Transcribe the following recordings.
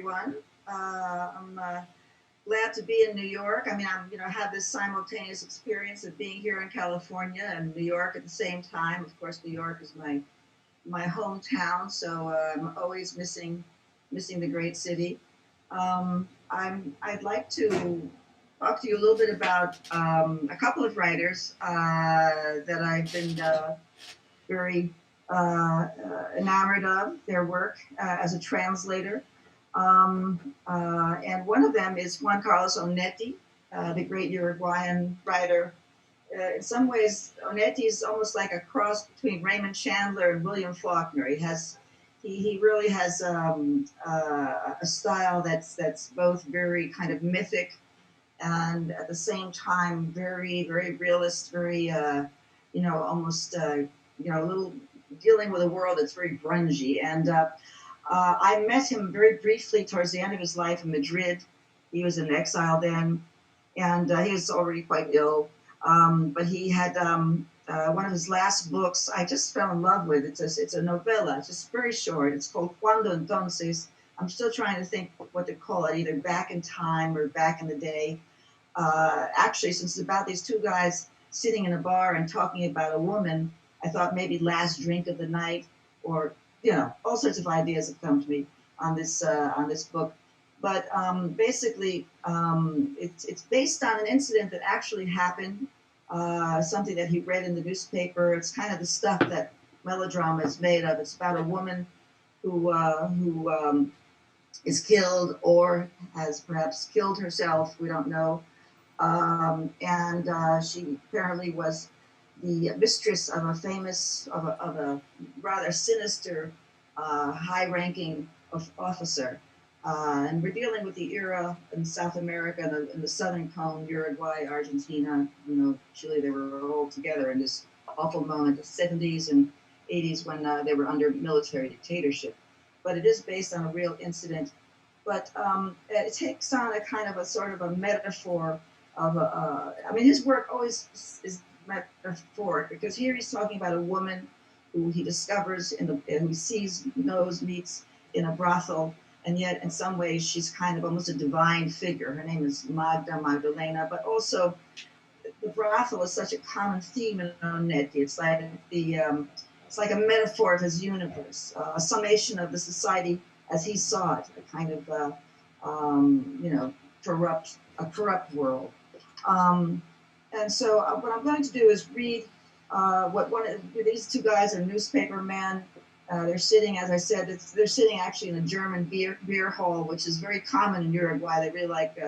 everyone. I'm glad to be in New York. I mean, had this simultaneous experience of being here in California and New York at the same time. Of course, New York is my hometown, so I'm always missing the great city. I'd like to talk to you a little bit about a couple of writers that I've been very enamored of their work as a translator. And one of them is Juan Carlos Onetti, the great Uruguayan writer. In some ways, Onetti is almost like a cross between Raymond Chandler and William Faulkner. He really has a style that's both very kind of mythic and at the same time very very realist, very almost a little dealing with a world that's very grungy. And I met him very briefly towards the end of his life in Madrid. He was in exile then, and he was already quite ill. But he had one of his last books I just fell in love with. It's a novella, it's just very short. It's called Cuando Entonces. I'm still trying to think what to call it, either Back in Time or Back in the Day. Actually, since it's about these two guys sitting in a bar and talking about a woman, I thought maybe Last Drink of the Night, or all sorts of ideas have come to me on this book. But basically, it's based on an incident that actually happened, something that he read in the newspaper. It's kind of the stuff that melodrama is made of. It's about a woman who is killed or has perhaps killed herself. We don't know. And she apparently was the mistress of a rather sinister, high-ranking officer. And we're dealing with the era in South America, in the Southern Cone, Uruguay, Argentina, Chile. They were all together in this awful moment, the 70s and 80s, when they were under military dictatorship. But it is based on a real incident. But it takes on a kind of a sort of a metaphor of his work always is metaphoric, because here he's talking about a woman who he discovers who sees, knows, meets in a brothel, and yet in some ways she's kind of almost a divine figure. Her name is Magdalena, but also the brothel is such a common theme in Onetti. It's like a metaphor of his universe, a summation of the society as he saw it, a kind of corrupt world. And so what I'm going to do is read what these two guys are newspaper men. They're sitting, as I said, they're sitting actually in a German beer hall, which is very common in Uruguay. They really like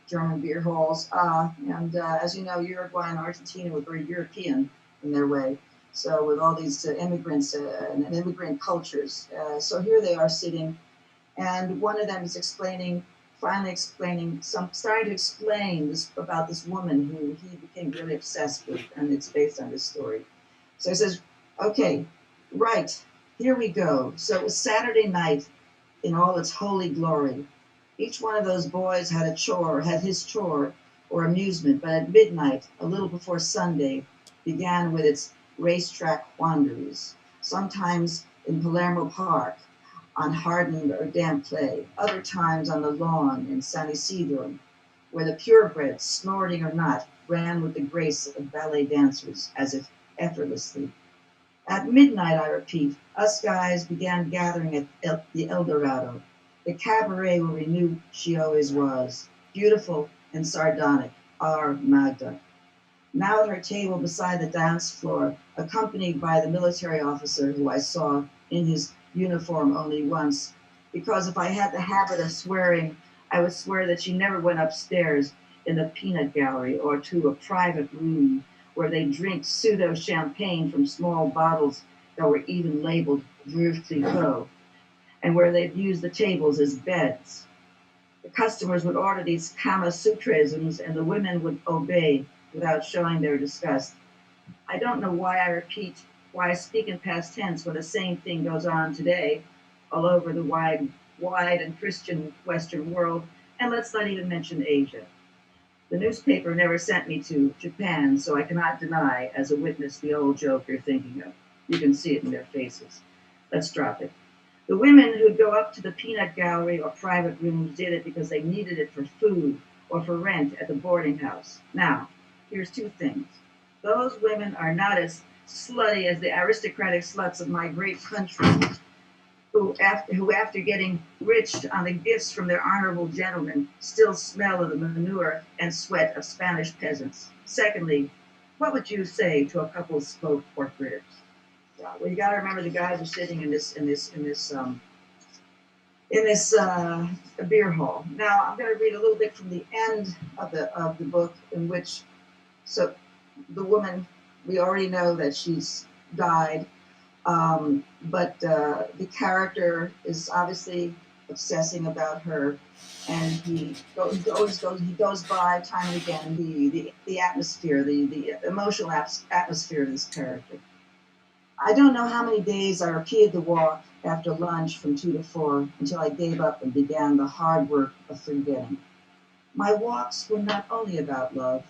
German beer halls. And as you know, Uruguay and Argentina were very European in their way. So with all these immigrants and immigrant cultures. So here they are sitting, and one of them is finally starting to explain this about this woman who he became really obsessed with, and it's based on this story. So he says, okay, right, here we go. So it was Saturday night in all its holy glory. Each one of those boys had his chore or amusement, but at midnight, a little before Sunday, began with its racetrack quandaries, sometimes in Palermo Park, on hardened or damp clay, other times on the lawn in San Isidro, where the purebreds, snorting or not, ran with the grace of ballet dancers, as if effortlessly. At midnight, I repeat, us guys began gathering at the El Dorado, the cabaret where we knew she always was, beautiful and sardonic, our Magda. Now at her table beside the dance floor, accompanied by the military officer who I saw in his uniform only once, because if I had the habit of swearing, I would swear that she never went upstairs in the peanut gallery or to a private room where they drink pseudo-champagne from small bottles that were even labeled Veuve Clicquot, and where they'd use the tables as beds. The customers would order these Kama Sutrisms, and the women would obey without showing their disgust. I don't know why I speak in past tense when the same thing goes on today all over the wide and Christian Western world, and let's not even mention Asia. The newspaper never sent me to Japan, so I cannot deny as a witness the old joke you're thinking of. You can see it in their faces. Let's drop it. The women who'd go up to the peanut gallery or private rooms did it because they needed it for food or for rent at the boarding house. Now, here's two things. Those women are not as slutty as the aristocratic sluts of my great country, who after getting rich on the gifts from their honorable gentlemen, still smell of the manure and sweat of Spanish peasants. Secondly, what would you say to a couple of smoked pork ribs? Well, you got to remember the guys are sitting in this beer hall. Now I'm going to read a little bit from the end of the book, in which so the woman, we already know that she's died, but the character is obviously obsessing about her, and he goes by time and again the atmosphere, the emotional atmosphere of this character. I don't know how many days I repeated the walk after lunch from 2 to 4 until I gave up and began the hard work of forgetting. My walks were not only about love.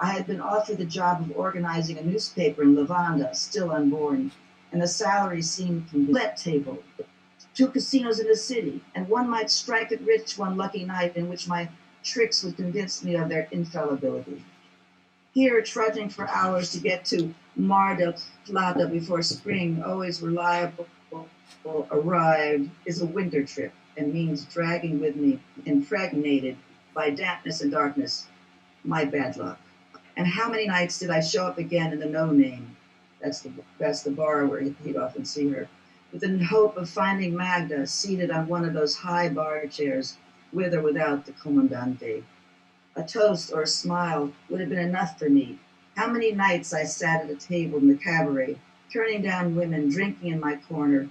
I had been offered the job of organizing a newspaper in Lavanda, still unborn, and the salary seemed let table, 2 casinos in the city, and one might strike it rich one lucky night in which my tricks would convince me of their infallibility. Here, trudging for hours to get to Mar del Plata before spring, always reliable, arrived, is a winter trip and means dragging with me, impregnated by dampness and darkness, my bad luck. And how many nights did I show up again in the No Name? That's the bar where he'd often see her, with the hope of finding Magda seated on one of those high bar chairs, with or without the comandante. A toast or a smile would have been enough for me. How many nights I sat at a table in the cabaret, turning down women, drinking in my corner,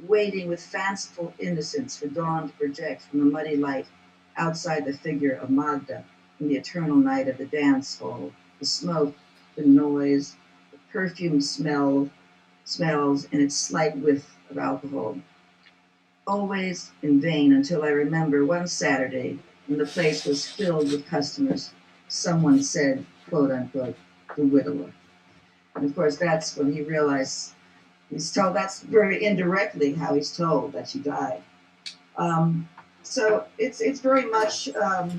waiting with fanciful innocence for dawn to project from the muddy light outside the figure of Magda in the eternal night of the dance hall, the smoke, the noise, the perfume smells, and its slight whiff of alcohol. Always in vain until I remember one Saturday when the place was filled with customers, someone said, quote unquote, the widower. And of course, that's when he realized he's told, that's very indirectly how he's told that she died. So it's very much a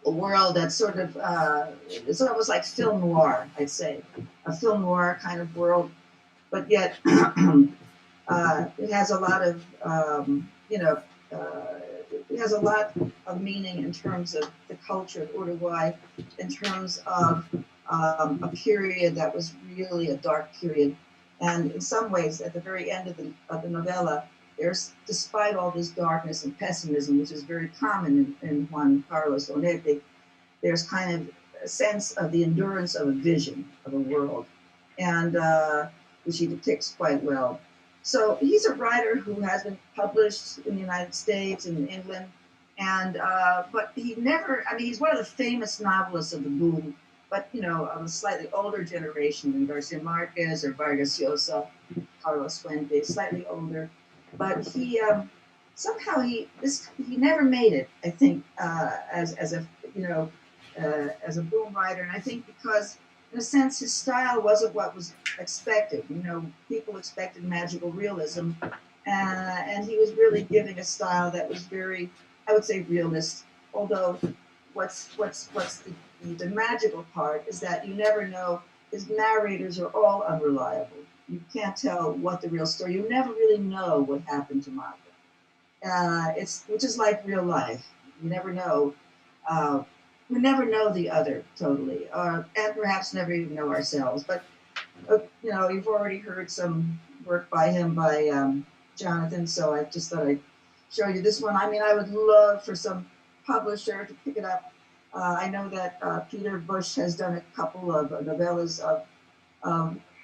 world that's sort of, it's almost like film noir, I'd say. A film noir kind of world, but yet it has a lot of, it has a lot of meaning in terms of the culture of Uruguay, in terms of a period that was really a dark period. And in some ways, at the very end of the novella, there's, despite all this darkness and pessimism, which is very common in Juan Carlos Onetti, there's kind of a sense of the endurance of a vision of a world, and which he depicts quite well. So he's a writer who has been published in the United States and in England, and but he never, I mean, he's one of the famous novelists of the boom, but, you know, of a slightly older generation than Garcia Marquez or Vargas Llosa, Carlos Fuentes, slightly older. But he somehow he never made it, I think, as a boom writer, and I think because, in a sense, his style wasn't what was expected. You know, people expected magical realism, and he was really giving a style that was very, I would say, realist. Although, what's the magical part is that you never know. His narrators are all unreliable. You can't tell what the real story. You never really know what happened to Magda. Which is like real life. You never know. We never know the other totally, and perhaps never even know ourselves. But you've already heard some work by him, by Jonathan. So I just thought I'd show you this one. I mean, I would love for some publisher to pick it up. I know that Peter Bush has done a couple of novellas of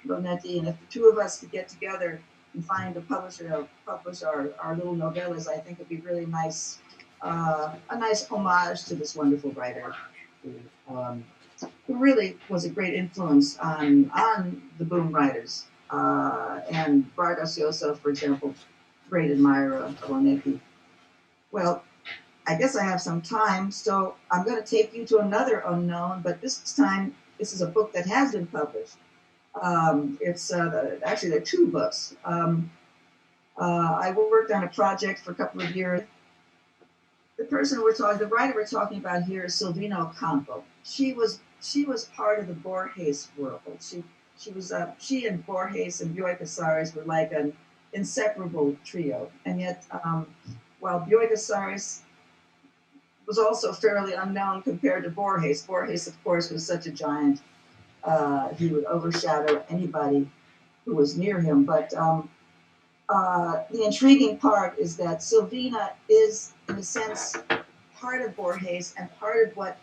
Onetti, and if the two of us could get together and find a publisher to publish our little novellas, I think it'd be really nice. A nice homage to this wonderful writer who really was a great influence on the boom writers. And Vargas Llosa, for example, great admirer of Onetti. Well, I guess I have some time, so I'm going to take you to another unknown, but this time this is a book that has been published. Actually, there are two books. I worked on a project for a couple of years. The writer we're talking about here is Silvina Ocampo. She was part of the Borges world. She and Borges and Bioy Casares were like an inseparable trio. And yet, while Bioy Casares was also fairly unknown compared to Borges, Borges, of course, was such a giant. He would overshadow anybody who was near him. But the intriguing part is that Silvina is, in a sense, part of Borges and part of what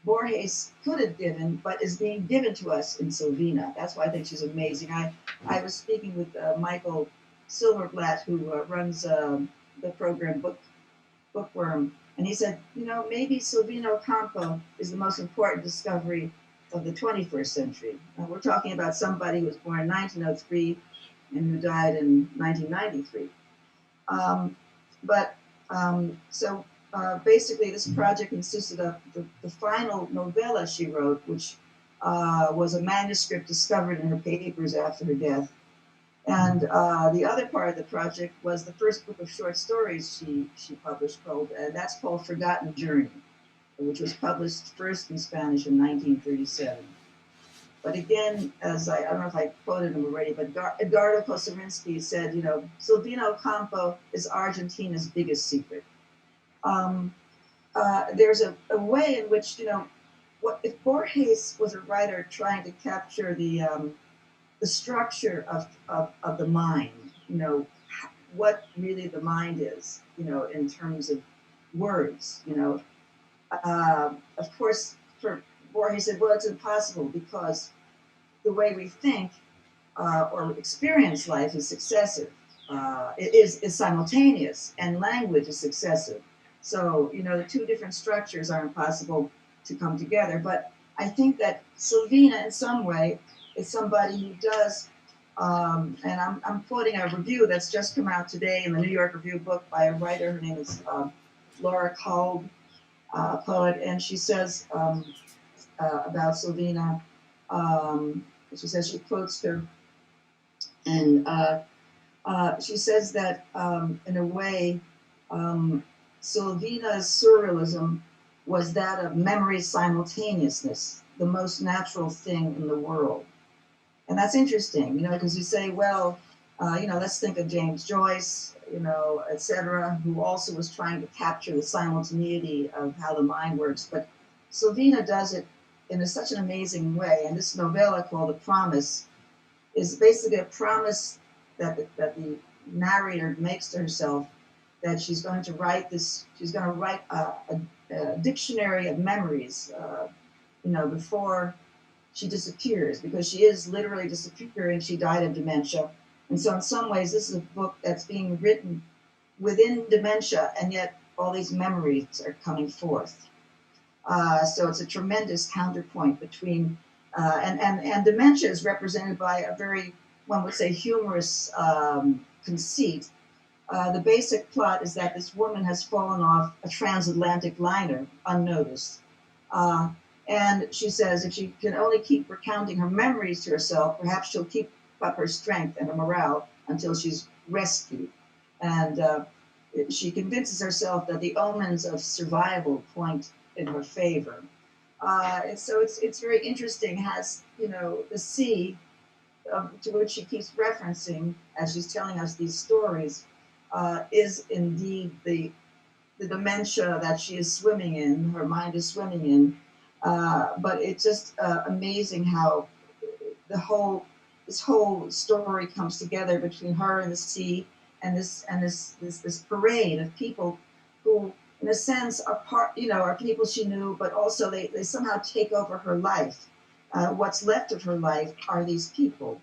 Borges could have given, but is being given to us in Silvina. That's why I think she's amazing. I was speaking with Michael Silverblatt, who runs the program Bookworm, and he said, maybe Silvina Ocampo is the most important discovery of the 21st century. We're talking about somebody who was born in 1903 and who died in 1993. So basically, this project consisted of the final novella she wrote, which was a manuscript discovered in her papers after her death. And the other part of the project was the first book of short stories she published, that's called Forgotten Journey, which was published first in Spanish in 1937. But again, as I don't know if I quoted him already, but Edgardo Kosarinsky said, Silvina Ocampo is Argentina's biggest secret. There's a way in which, if Borges was a writer trying to capture the structure of the mind, what really the mind is, in terms of words, of course, for Borges said, well, it's impossible because the way we think or experience life is successive. It is simultaneous, and language is successive. So, the two different structures are impossible to come together. But I think that Silvina, in some way, is somebody who does, and I'm quoting a review that's just come out today in the New York Review book by a writer. Her name is Laura Kolb, poet, and she says about Silvina, she says, she quotes her, and she says that in a way, Silvina's surrealism was that of memory simultaneousness, the most natural thing in the world. And that's interesting, because you say, well, let's think of James Joyce, et cetera, who also was trying to capture the simultaneity of how the mind works. But Silvina does it in such an amazing way. And this novella called The Promise is basically a promise that the narrator makes to herself that she's going to write a dictionary of memories, before she disappears, because she is literally disappearing. She died of dementia. And so in some ways, this is a book that's being written within dementia, and yet all these memories are coming forth. So it's a tremendous counterpoint between, and dementia is represented by a very, one would say, humorous conceit. The basic plot is that this woman has fallen off a transatlantic liner unnoticed. And she says if she can only keep recounting her memories to herself, perhaps she'll keep up her strength and her morale until she's rescued. And she convinces herself that the omens of survival point in her favor. And so it's very interesting, has, the sea, to which she keeps referencing as she's telling us these stories, is indeed the dementia that she is swimming in, her mind is swimming in. But it's just amazing how this whole story comes together between her and the sea, and this parade of people who, in a sense, are people she knew, but also they somehow take over her life. What's left of her life are these people.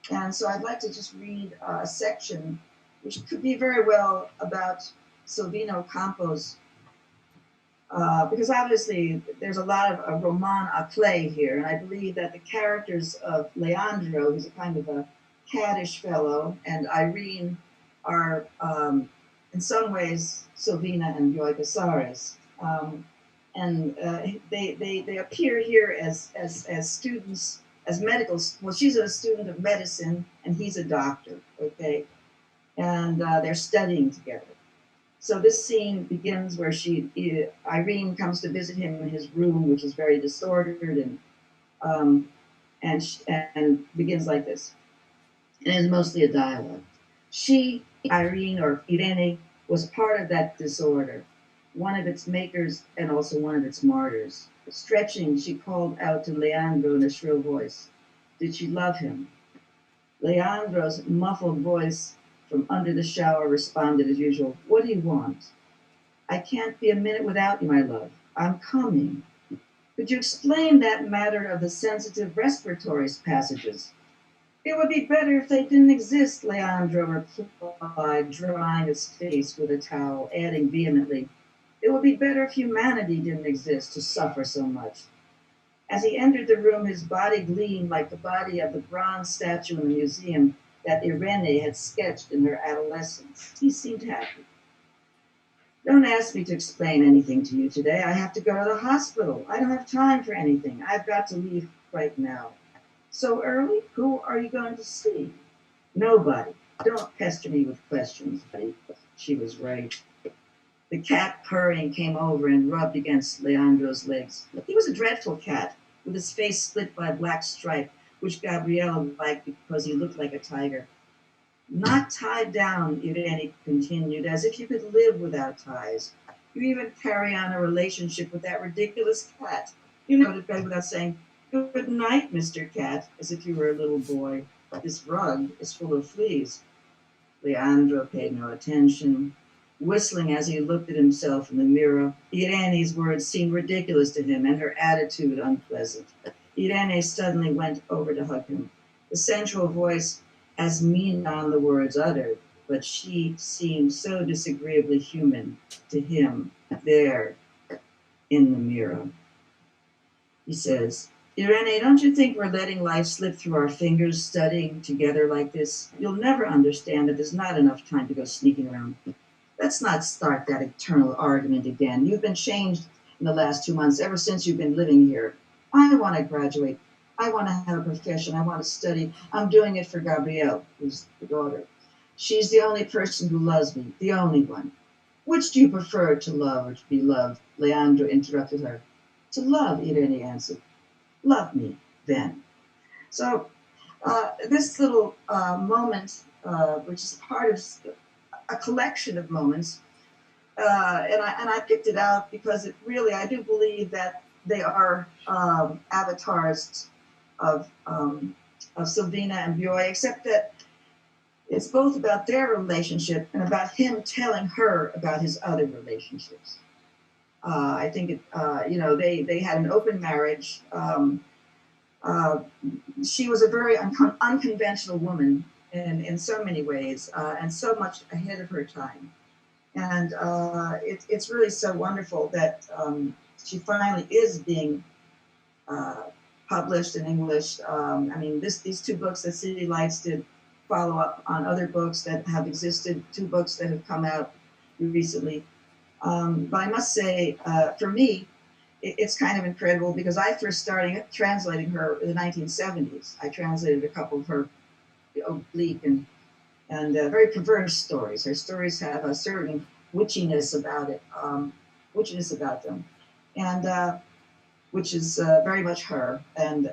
And so I'd like to just read a section which could be very well about Silvina Ocampo's, because obviously there's a lot of roman à clef here, and I believe that the characters of Leandro, who's a kind of a caddish fellow, and Irene are, in some ways, Silvina and Bioy Casares. And they appear here as students, as medical. Well, she's a student of medicine, and he's a doctor. Okay, and they're studying together. So this scene begins where Irene comes to visit him in his room, which is very disordered, um, and begins like this. And it's mostly a dialogue. She, Irene or Irene, was part of that disorder, one of its makers and also one of its martyrs. Stretching, she called out to Leandro in a shrill voice. Did she love him? Leandro's muffled voice from under the shower responded as usual. What do you want? I can't be a minute without you, my love. I'm coming. Could you explain that matter of the sensitive respiratory passages? It would be better if they didn't exist, Leandro replied, drying his face with a towel, adding vehemently, it would be better if humanity didn't exist to suffer so much. As he entered the room, his body gleamed like the body of the bronze statue in the museum that Irene had sketched in her adolescence. He seemed happy. Don't ask me to explain anything to you today. I have to go to the hospital. I don't have time for anything. I've got to leave right now. So early? Who are you going to see? Nobody. Don't pester me with questions, buddy. She was right. The cat purring came over and rubbed against Leandro's legs. He was a dreadful cat, with his face split by a black stripe, which Gabriella liked because he looked like a tiger. Not tied down, Irene continued, as if you could live without ties. You even carry on a relationship with that ridiculous cat. You go to bed without saying, good night, Mr. Cat, as if you were a little boy. This rug is full of fleas. Leandro paid no attention, whistling as he looked at himself in the mirror. Irene's words seemed ridiculous to him and her attitude unpleasant. Irene suddenly went over to hug him. The sensual voice as mean on the words uttered, but she seemed so disagreeably human to him there in the mirror. He says, Irene, don't you think we're letting life slip through our fingers studying together like this? You'll never understand that there's not enough time to go sneaking around. Let's not start that eternal argument again. You've been changed in the last 2 months, ever since you've been living here. I want to graduate. I want to have a profession. I want to study. I'm doing it for Gabrielle, who's the daughter. She's the only person who loves me, the only one. Which do you prefer, to love or to be loved? Leandro interrupted her. To love, Irene answered. Love me, then. So this little moment, which is part of a collection of moments, and I picked it out because it really, I do believe that they are avatars of Silvina and Bioy, except that it's both about their relationship and about him telling her about his other relationships. I think they had an open marriage. She was a very unconventional woman in so many ways, and so much ahead of her time. And it's really so wonderful that she finally is being published in English. These 2 books that City Lights did follow up on other books that have existed, 2 books that have come out recently. But I must say, for me, it's kind of incredible because I first started translating her in the 1970s. I translated a couple of her oblique and very perverse stories. Her stories have a certain witchiness about them, and which is very much her. And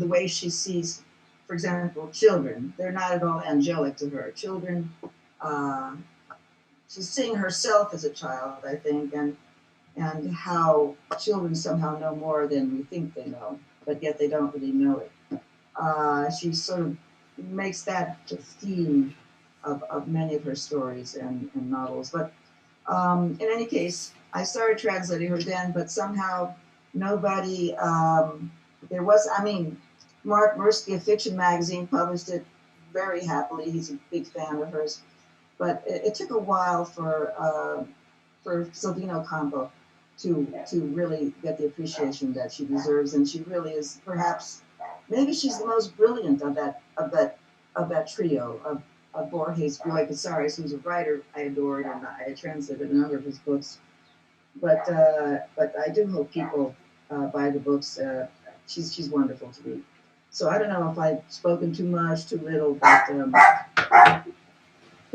the way she sees, for example, children, they're not at all angelic to her. Children. She's seeing herself as a child, I think, and how children somehow know more than we think they know, but yet they don't really know it. She sort of makes that the theme of many of her stories and novels. But in any case, I started translating her then, but somehow nobody, Mark Mirsky of Fiction Magazine published it very happily. He's a big fan of hers. But it took a while for Silvina Ocampo to really get the appreciation that she deserves, and she really is perhaps, maybe she's the most brilliant of that trio of Borges, Julio Cortazar, who's a writer I adored, and I translated a number of his books. But I do hope people buy the books. She's wonderful to read. So I don't know if I've spoken too much, too little, but.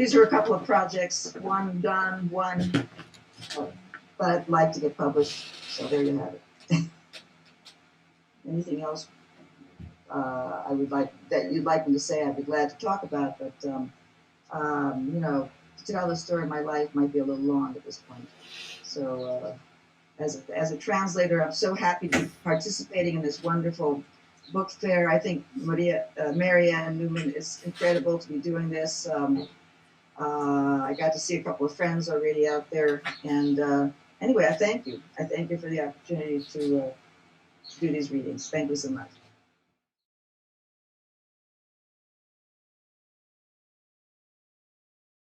these are a couple of projects, one done, one that I'd like to get published. So there you have it. Anything else I would like that you'd like me to say? I'd be glad to talk about. But you know, to tell the story of my life might be a little long at this point. So as a translator, I'm so happy to be participating in this wonderful book fair. I think Marianne Newman is incredible to be doing this. I got to see a couple of friends already out there, and anyway, I thank you. I thank you for the opportunity to do these readings. Thank you so much.